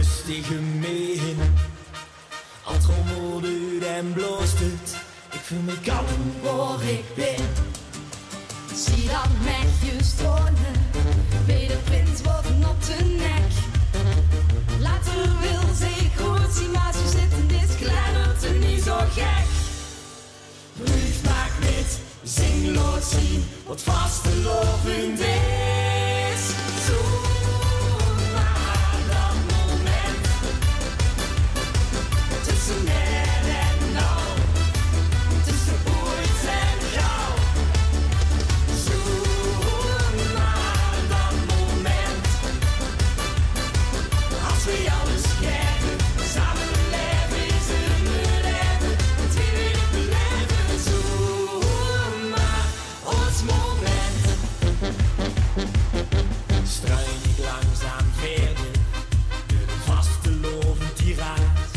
rustige mee. Al trommelt het en bloost het, ik voel me kalm waar ik ben. Zie dat meisje stronen, bij de prins bovenop de nek. Later wil ze goed zien, maar ze zitten is kleiner, toen niet zo gek. Brief maak met, zing, laat zien, wat vastelovend is. Zoek naar dat moment, tussen net en nou, tussen ooit en gauw. Zoek naar dat moment, als we alles geven, samen leven is het me leven, het weer beleven. Zoek maar ons moment. Struin ik langzaam verder, door een vastelovend tiraas.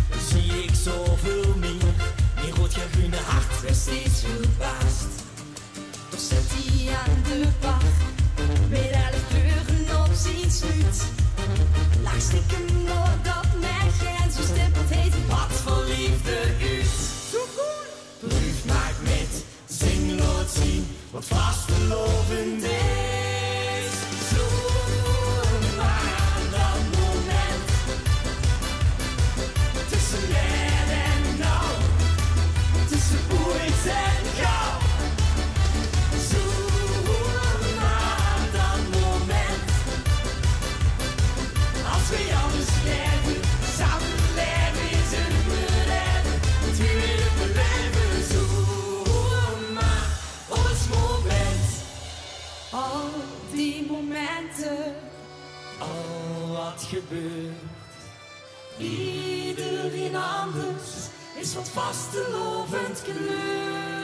Dan zie ik zoveel meer, meer roodgroene hart waar steeds verbaasd. Toch zit hij aan de bar, met 11 deuren op zijn sluit. Laag stiekem door dat meisje en zo stippelt heet het Wat voor liefde uit. Brief maak met, zing, laat zien, wat vastelovend is. Zoek maar dat moment, tussen net en nou, tussen ooit en gauw. Zoek maar dat moment, als we alles geven, samen leven is het beleven, het weer beleven. Zoek maar ons moment, al die momenten. al wat gebeurt. Iedereen anders is wat vastelovend kleur.